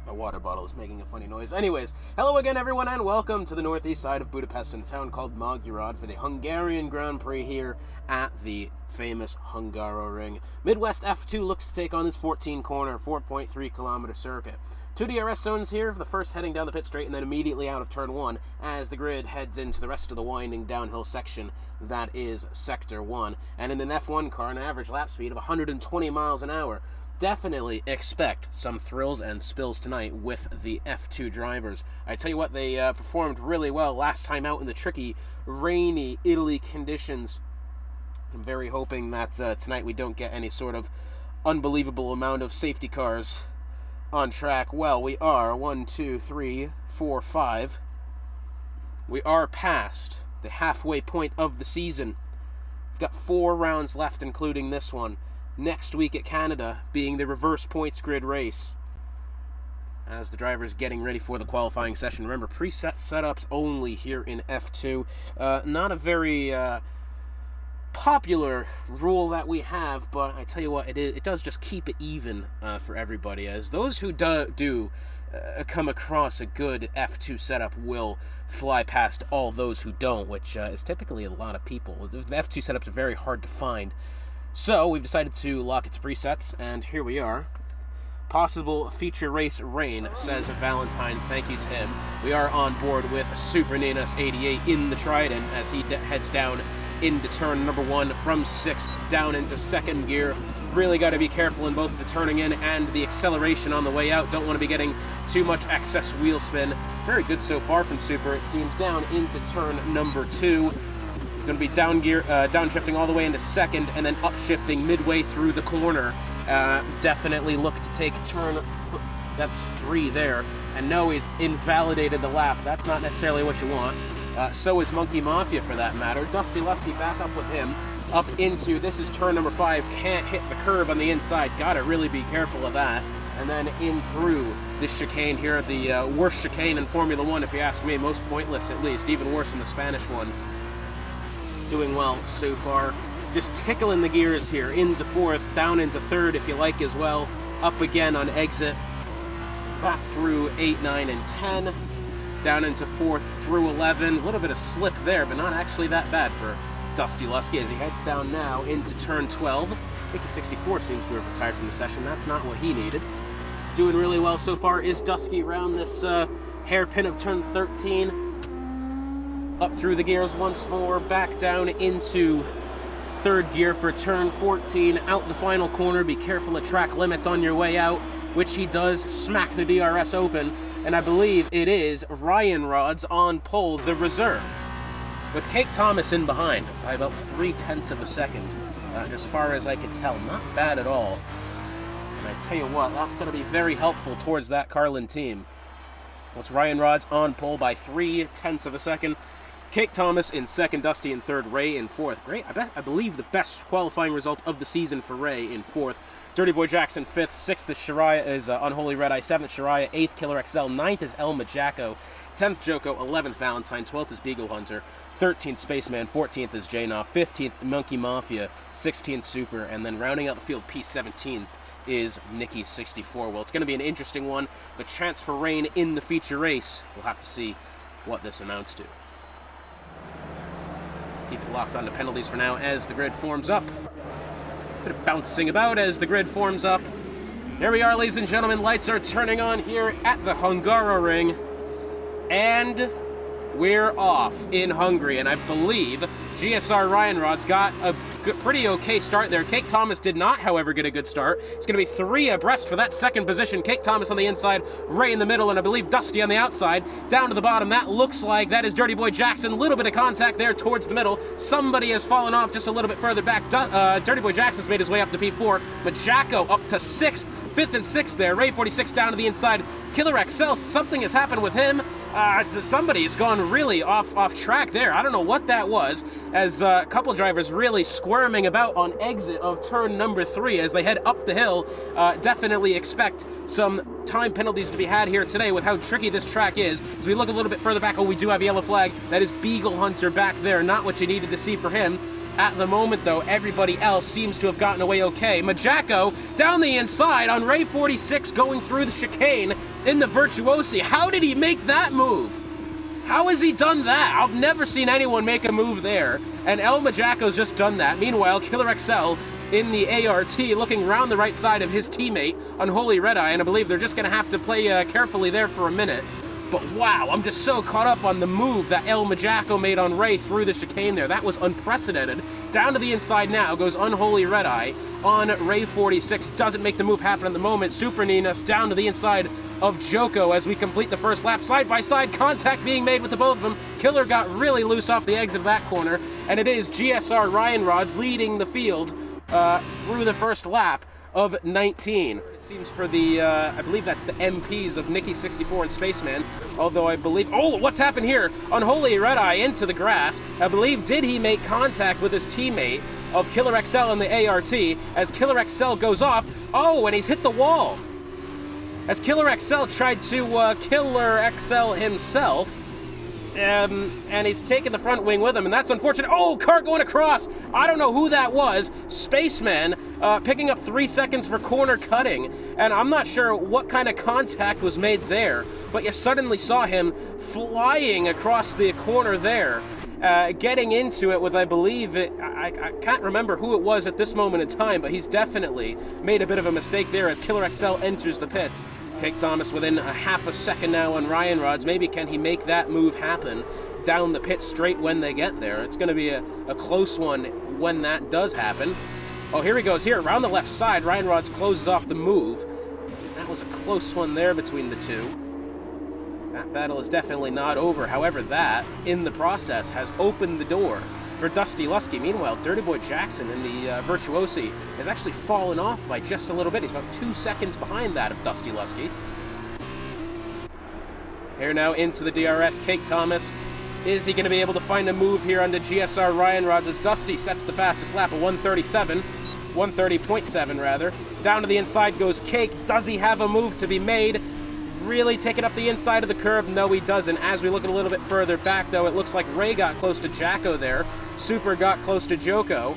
My water bottle is making a funny noise. Anyways, hello again everyone and welcome to the northeast side of Budapest in a town called Magyarország for the Hungarian Grand Prix here at the famous Hungaroring. MidWest F2 looks to take on this 14-corner, 4.3 kilometer circuit. Two DRS zones here, the first heading down the pit straight and then immediately out of turn 1 as the grid heads into the rest of the winding downhill section that is Sector 1. And in an F1 car, an average lap speed of 120 miles an hour. Definitely expect some thrills and spills tonight with the F2 drivers. I tell you what, they performed really well last time out in the tricky, rainy Italy conditions. I'm very hoping that tonight we don't get any sort of unbelievable amount of safety cars on track. Well, we are 1, 2, 3, 4, 5. We are past the halfway point of the season. We've got 4 rounds left, including this one. Next week at Canada being the reverse points grid race as the drivers getting ready for the qualifying session. Remember, preset setups only here in F2. Not a very popular rule that we have, but I tell you what, it does just keep it even for everybody, as those who do come across a good F2 setup will fly past all those who don't, which is typically a lot of people. The F2 setups are very hard to find. So we've decided to lock it to presets, and here we are. Possible feature race rain, says Valentine. Thank you to him. We are on board with Super Ninas 88 in the Trident as he heads down into turn number 1 from 6th down into 2nd gear. Really got to be careful in both the turning in and the acceleration on the way out. Don't want to be getting too much excess wheel spin. Very good so far from Super. It seems down into turn number 2. Going to be downshifting all the way into 2nd and then upshifting midway through the corner. Definitely look to take turn, that's 3 there. And no, he's invalidated the lap. That's not necessarily what you want. So is Monkey Mafia for that matter. Dusty Lusky back up with him. Up into, this is turn number 5. Can't hit the curb on the inside. Gotta really be careful of that. And then in through this chicane here, the worst chicane in Formula 1 if you ask me. Most pointless at least, even worse than the Spanish one. Doing well so far. Just tickling the gears here. Into 4th, down into 3rd if you like as well. Up again on exit. Back through 8, 9, and 10. Down into 4th through 11. A little bit of slip there, but not actually that bad for Dusty Lusky as he heads down now into turn 12. Mickey 64 seems to have retired from the session. That's not what he needed. Doing really well so far is Dusky around this hairpin of turn 13. Up through the gears once more, back down into 3rd gear for turn 14, out the final corner. Be careful of track limits on your way out, which he does smack the DRS open, and I believe it is Ryan Rods on pole, the reserve, with Kate Thomas in behind by about 0.3 of a second, as far as I can tell. Not bad at all, and I tell you what, that's going to be very helpful towards that Carlin team. It's Ryan Rods on pole by 0.3 of a second. Kate Thomas in 2nd, Dusty in 3rd, Ray in 4th. Great, I believe the best qualifying result of the season for Ray in 4th. Dirty Boy Jackson 5th, 6th is Shariah, is Unholy Red Eye, 7th Shariah, 8th Killer XL, 9th is Elma Jacko, 10th Joko, 11th Valentine, 12th is Beagle Hunter, 13th Spaceman, 14th is Janoff, 15th Monkey Mafia, 16th Super, and then rounding out the field, P17 is Nikki 64. Well, it's going to be an interesting one. The chance for rain in the feature race. We'll have to see what this amounts to. Keep it locked onto penalties for now as the grid forms up. Bit of bouncing about as the grid forms up. Here we are, ladies and gentlemen. Lights are turning on here at the Hungaroring. And we're off in Hungary. And I believe GSR Ryan Rod's got a pretty okay start there. Kate Thomas did not, however, get a good start. It's going to be 3 abreast for that 2nd position. Kate Thomas on the inside, Ray in the middle, and I believe Dusty on the outside. Down to the bottom, that looks like that is Dirty Boy Jackson. A little bit of contact there towards the middle. Somebody has fallen off just a little bit further back. Dirty Boy Jackson's made his way up to P4, but Jacko up to 6th, 5th and 6th there. Ray 46 down to the inside. Killer XL, something has happened with him. Somebody's gone really off track there. I don't know what that was, as a couple drivers really squirming about on exit of turn number 3 as they head up the hill. Definitely expect some time penalties to be had here today with how tricky this track is. As we look a little bit further back, we do have a yellow flag. That is Beagle Hunter back there. Not what you needed to see for him. At the moment, though, everybody else seems to have gotten away okay. Majako down the inside on Ray 46 going through the chicane. in the Virtuosi. How did he make that move? How has he done that? I've never seen anyone make a move there, and El Majaco's just done that. Meanwhile, Killer XL in the ART looking around the right side of his teammate, Unholy Red Eye, and I believe they're just going to have to play carefully there for a minute. But wow, I'm just so caught up on the move that El Majaco made on Ray through the chicane there. That was unprecedented. Down to the inside now goes Unholy Red Eye on Ray 46. Doesn't make the move happen at the moment. Super Ninas down to the inside of Joko as we complete the first lap. Side-by-side contact being made with the both of them. Killer got really loose off the exit of that corner, and it is GSR Ryan Rods leading the field through the first lap of 19. It seems for the, I believe that's the MPs of Nikki64 and Spaceman, although I believe, oh, what's happened here? Unholy Red Eye into the grass. I believe, did he make contact with his teammate of Killer XL in the ART as Killer XL goes off? Oh, and he's hit the wall. As Killer XL tried to Killer XL himself, and he's taking the front wing with him, and that's unfortunate. Oh, car going across. I don't know who that was. Spaceman picking up 3 seconds for corner cutting, and I'm not sure what kind of contact was made there, but you suddenly saw him flying across the corner there, getting into it with, I believe, I can't remember who it was at this moment in time, but he's definitely made a bit of a mistake there as Killer XL enters the pits. Cake Thomas within a half a second now on Ryan Rods. Maybe can he make that move happen down the pit straight when they get there? It's going to be a close one when that does happen. Oh, here he goes here around the left side. Ryan Rods closes off the move. That was a close one there between the two. That battle is definitely not over. However, that, in the process, has opened the door for Dusty Lusky. Meanwhile, Dirty Boy Jackson in the Virtuosi has actually fallen off by just a little bit. He's about 2 seconds behind that of Dusty Lusky. Here now into the DRS, Cake Thomas. Is he going to be able to find a move here on the GSR Ryan Rods as Dusty sets the fastest lap of 130.7 rather. Down to the inside goes Cake. Does he have a move to be made? Really taking up the inside of the curb? No, he doesn't. As we look a little bit further back, though, it looks like Ray got close to Jacko there. Super got close to Joko.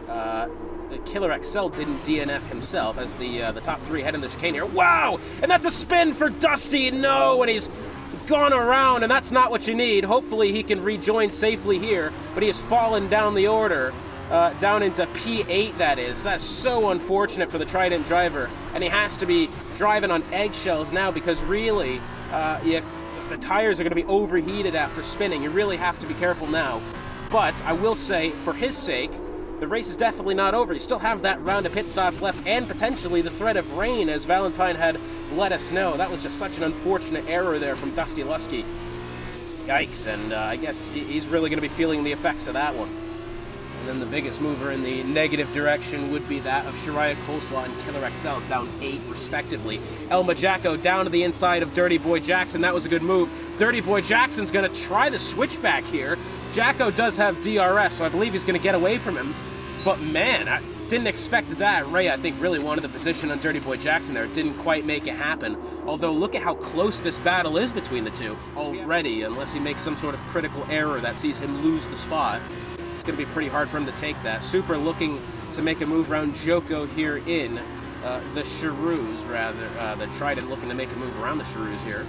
The Killer XL didn't DNF himself as the top three head in the chicane here. Wow! And that's a spin for Dusty! No! And he's gone around, and that's not what you need. Hopefully he can rejoin safely here, but he has fallen down the order. Down into P8, that is. That's so unfortunate for the Trident driver. And he has to be driving on eggshells now because really, the tires are going to be overheated after spinning. You really have to be careful now. But I will say, for his sake, the race is definitely not over. You still have that round of pit stops left and potentially the threat of rain, as Valentine had let us know. That was just such an unfortunate error there from Dusty Lusky. Yikes, and I guess he's really going to be feeling the effects of that one. And then the biggest mover in the negative direction would be that of Shariah Coleslaw and Killer XL, down 8 respectively. El Majaco down to the inside of Dirty Boy Jackson. That was a good move. Dirty Boy Jackson's going to try the switchback here. Jacko does have DRS, so I believe he's going to get away from him. But man, I didn't expect that. Ray, I think, really wanted the position on Dirty Boy Jackson there. Didn't quite make it happen. Although, look at how close this battle is between the two already, unless he makes some sort of critical error that sees him lose the spot. It's going to be pretty hard for him to take that. Super looking to make a move around Joko here in the Cheroos, rather. The Trident looking to make a move around the Cheroos here.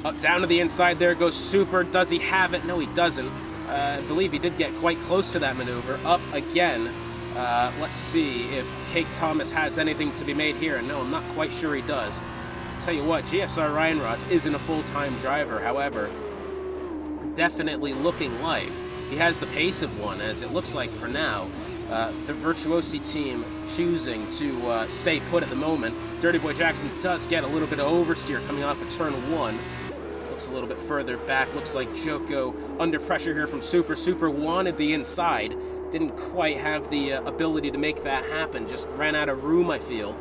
Up down to the inside there goes Super. Does he have it? No, he doesn't. I believe he did get quite close to that maneuver. Up again. Let's see if Cake Thomas has anything to be made here. No, I'm not quite sure he does. I'll tell you what, GSR Ryan Rods isn't a full-time driver. However, definitely looking like he has the pace of one, as it looks like for now. The Virtuosi team choosing to stay put at the moment. Dirty Boy Jackson does get a little bit of oversteer coming off of turn 1. Looks a little bit further back. Looks like Joko under pressure here from Super. Super wanted the inside. Didn't quite have the ability to make that happen. Just ran out of room, I feel.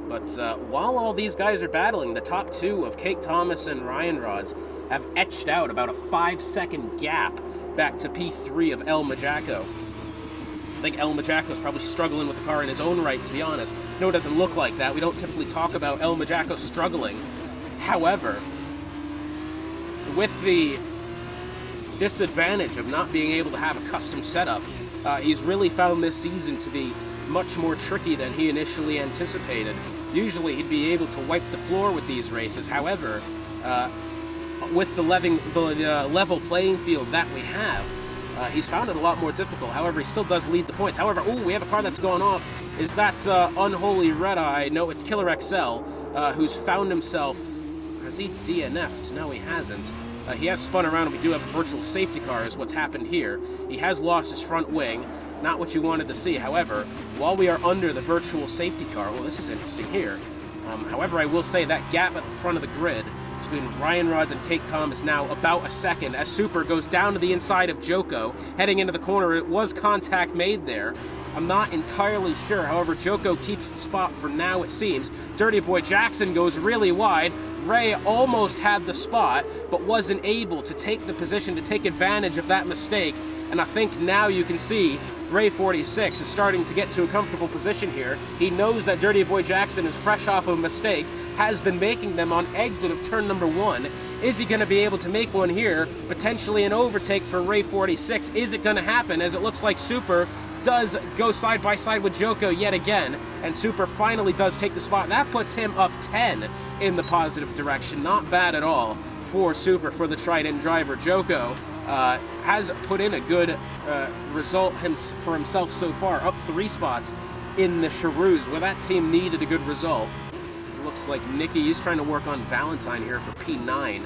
But while all these guys are battling, the top two of Cake Thomas and Ryan Rods have etched out about a 5-second gap back to P3 of El Majaco. I think El Majaco's probably struggling with the car in his own right, to be honest. No, it doesn't look like that. We don't typically talk about El Majaco struggling. However, with the disadvantage of not being able to have a custom setup, he's really found this season to be much more tricky than he initially anticipated. Usually he'd be able to wipe the floor with these races. However, with the level playing field that we have, he's found it a lot more difficult. However, he still does lead the points. However, we have a car that's gone off. Is that Unholy Red Eye? No, it's Killer XL, who's found himself... Has he DNF'd? No, he hasn't. He has spun around, and we do have a virtual safety car is what's happened here. He has lost his front wing. Not what you wanted to see. However, while we are under the virtual safety car... Well, this is interesting here. However, I will say that gap at the front of the grid between Ryan Rods and Cake Thomas now about a second as Super goes down to the inside of Joko, heading into the corner. It was contact made there. I'm not entirely sure. However, Joko keeps the spot for now, it seems. Dirty Boy Jackson goes really wide. Ray almost had the spot, but wasn't able to take the position to take advantage of that mistake. And I think now you can see Ray 46 is starting to get to a comfortable position here. He knows that Dirty Boy Jackson is fresh off of a mistake, has been making them on exit of turn number 1. Is he going to be able to make one here? Potentially an overtake for Ray 46. Is it going to happen? As it looks like Super does go side by side with Joko yet again, and Super finally does take the spot. That puts him up 10 in the positive direction. Not bad at all for Super, for the Trident driver. Joko has put in a good result for himself so far, up 3 spots in the Charoos, where that team needed a good result. It looks like Nicky is trying to work on Valentine here for P9.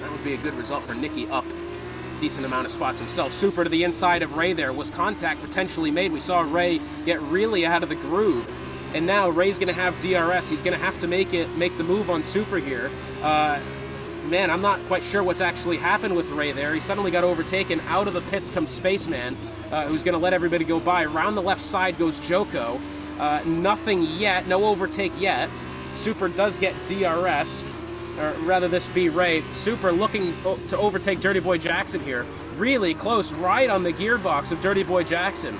That would be a good result for Nicky, up a decent amount of spots himself. Super to the inside of Ray there. Was contact potentially made? We saw Ray get really out of the groove. And now Ray's going to have DRS. He's going to have to make the move on Super here. Man, I'm not quite sure what's actually happened with Ray there. He suddenly got overtaken. Out of the pits comes Spaceman, who's going to let everybody go by. Around the left side goes Joko. Nothing yet. No overtake yet. Super does get DRS. Or rather, this be Ray. Super looking to overtake Dirty Boy Jackson here. Really close, right on the gearbox of Dirty Boy Jackson.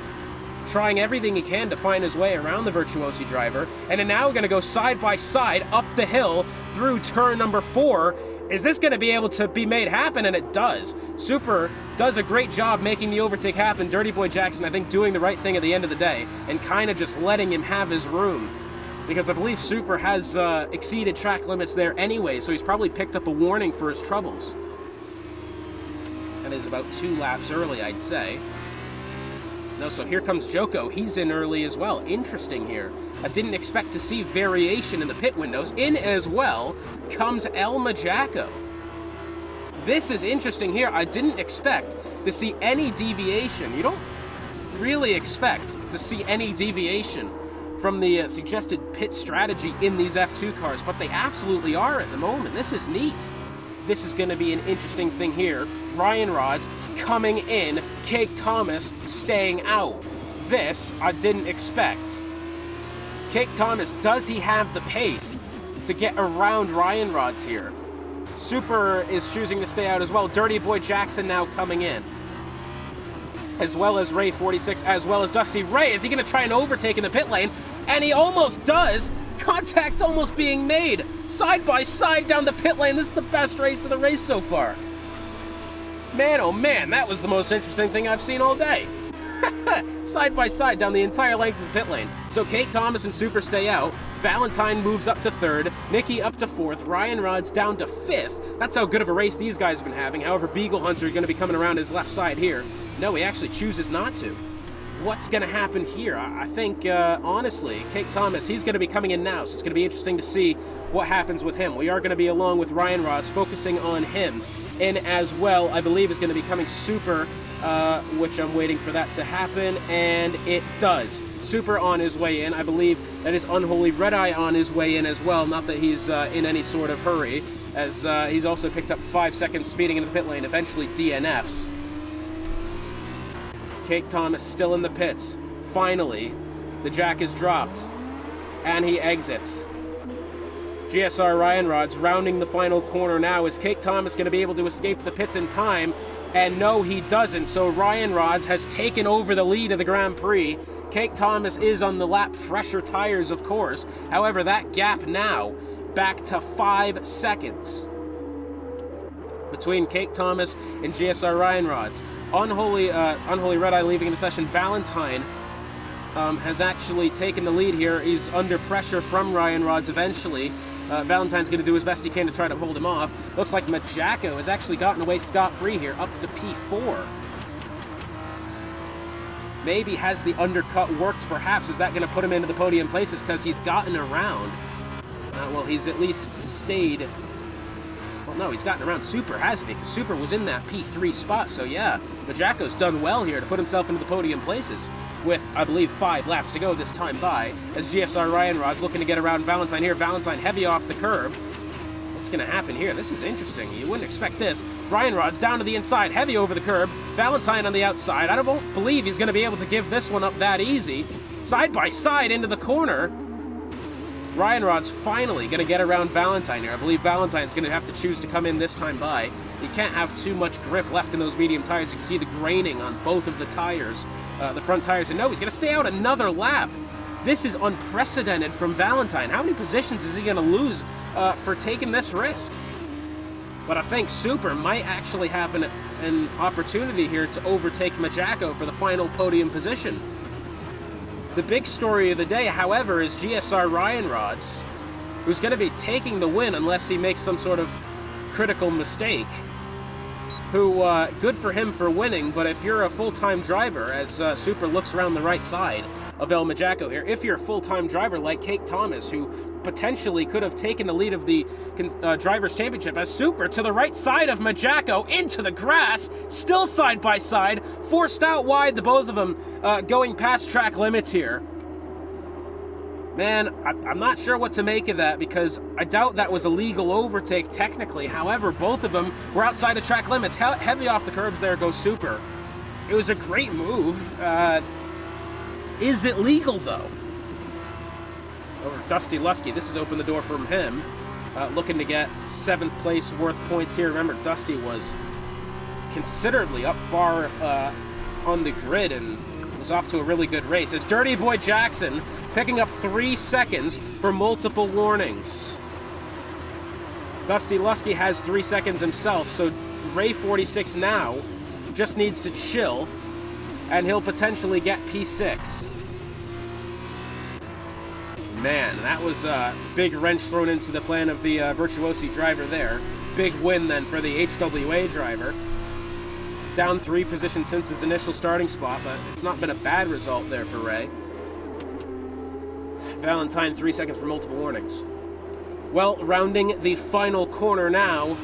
Trying everything he can to find his way around the Virtuosi driver. And then now we're going to go side by side up the hill through turn number 4. Is this going to be able to be made happen? And it does. Super does a great job making the overtake happen. Dirty Boy Jackson, I think, doing the right thing at the end of the day and kind of just letting him have his room. Because I believe Super has exceeded track limits there anyway, so he's probably picked up a warning for his troubles. That is about 2 laps early, I'd say. No, so here comes Joko. He's in early as well. Interesting here. I didn't expect to see variation in the pit windows. In as well comes El Majacco. This is interesting here. I didn't expect to see any deviation. You don't really expect to see any deviation from the suggested pit strategy in these F2 cars, but they absolutely are at the moment. This is neat. This is going to be an interesting thing here. Ryan Rods coming in, Cake Thomas staying out. This I didn't expect. Cake Thomas, does he have the pace to get around Ryan Rods here? Super is choosing to stay out as well. Dirty Boy Jackson now coming in, as well as Ray 46, as well as Dusty Ray. Is he going to try and overtake in the pit lane? And he almost does. Contact almost being made. Side by side down the pit lane. This is the best race of the race so far. Man, oh man, that was the most interesting thing I've seen all day. Side by side down the entire length of the pit lane. So Cake Thomas and Super stay out. Valentine moves up to 3rd. Nicky up to 4th. Ryan Rod's down to 5th. That's how good of a race these guys have been having. However, Beagle Hunter is going to be coming around his left side here. No, he actually chooses not to. What's going to happen here? I think, honestly, Cake Thomas, he's going to be coming in now, so it's going to be interesting to see what happens with him. We are going to be along with Ryan Rods, focusing on him. And as well, I believe is going to be coming Super, which I'm waiting for that to happen, and it does. Super on his way in. I believe that is Unholy Red Eye on his way in as well, not that he's in any sort of hurry, as he's also picked up 5 seconds speeding into the pit lane, eventually DNFs. Cake Thomas still in the pits. Finally, the jack is dropped, and he exits. GSR Ryan Rods rounding the final corner now. Is Cake Thomas going to be able to escape the pits in time? And no, he doesn't. So Ryan Rods has taken over the lead of the Grand Prix. Cake Thomas is on the lap, fresher tires, of course. However, that gap now back to 5 seconds between Cake Thomas and GSR Ryan Rods. Unholy Red Eye leaving the session. Valentine has actually taken the lead here. He's under pressure from Ryan Rods eventually. Valentine's going to do his best he can to try to hold him off. Looks like Majako has actually gotten away scot-free here, up to P4. Maybe has the undercut worked, perhaps? Is that going to put him into the podium places because he's gotten around? Well, he's at least stayed... Well, no, he's gotten around Super, hasn't he? Because Super was in that P3 spot, so yeah. Majako's done well here to put himself into the podium places with, I believe, 5 laps to go this time by, as GSR Ryan Rod's looking to get around Valentine here. Valentine heavy off the curb. What's going to happen here? This is interesting. You wouldn't expect this. Ryan Rod's down to the inside, heavy over the curb. Valentine on the outside. I don't believe he's going to be able to give this one up that easy. Side by side into the corner. Ryan Rod's finally going to get around Valentine here. I believe Valentine's going to have to choose to come in this time by. He can't have too much grip left in those medium tires. You can see the graining on both of the tires, the front tires. And no, he's going to stay out another lap. This is unprecedented from Valentine. How many positions is he going to lose for taking this risk? But I think Super might actually have an opportunity here to overtake Majako for the final podium position. The big story of the day, however, is GSR Ryan Rods, who's going to be taking the win unless he makes some sort of critical mistake. Who, good for him for winning, but if you're a full-time driver, as Super looks around the right side of El Majako here, if you're a full-time driver like Kate Thomas, who potentially could have taken the lead of the Drivers' Championship, as Super to the right side of Majako, into the grass, still side by side, forced out wide, the both of them going past track limits here. Man, I'm not sure what to make of that, because I doubt that was a legal overtake technically. However, both of them were outside the track limits. Heavy off the curbs there goes Super. It was a great move. Is it legal, though? Over Dusty Lusky, this has opened the door from him. Looking to get 7th place worth points here. Remember, Dusty was considerably up far on the grid and was off to a really good race. As Dirty Boy Jackson picking up 3 seconds for multiple warnings. Dusty Lusky has 3 seconds himself, so Ray 46 now just needs to chill, and he'll potentially get P6. Man, that was a big wrench thrown into the plan of the Virtuosi driver there. Big win then for the HWA driver. Down 3 positions since his initial starting spot, but it's not been a bad result there for Ray. Valentine 3 seconds for multiple warnings. Well, rounding the final corner now,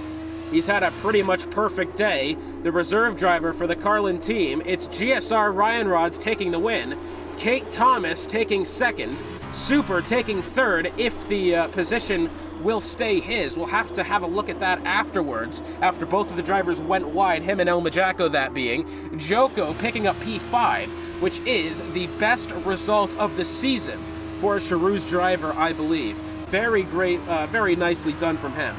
he's had a pretty much perfect day. The reserve driver for the Carlin team, it's GSR Ryan Rods taking the win. Kate Thomas taking 2nd, Super taking 3rd if the position will stay his. We'll have to have a look at that afterwards, after both of the drivers went wide, him and El Majako that being. Joko picking up P5, which is the best result of the season for a Charouz driver, I believe. Very great, very nicely done from him.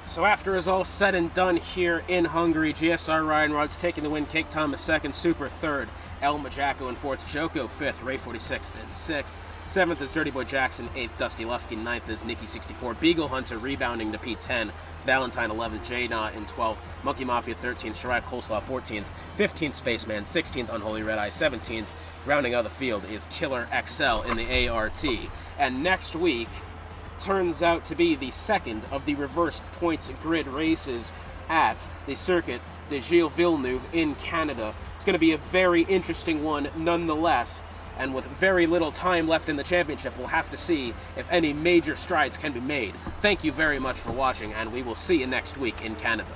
So after it's all said and done here in Hungary, GSR Ryan Rods taking the win, Kate Thomas 2nd, Super 3rd, El Majako in 4th, Joko 5th, Ray 46th and 6th, 7th is Dirty Boy Jackson, 8th Dusty Lusky, 9th is Nikki 64, Beagle Hunter rebounding to P10, Valentine 11th, J-Knot in 12th, Monkey Mafia 13th, Chirac Coleslaw 14th, 15th Spaceman, 16th Unholy Red Eye, 17th, rounding out the field is Killer XL in the ART. And next week turns out to be the second of the reversed points grid races at the Circuit de Gilles Villeneuve in Canada. It's going to be a very interesting one nonetheless, and with very little time left in the championship, we'll have to see if any major strides can be made. Thank you very much for watching, and we will see you next week in Canada.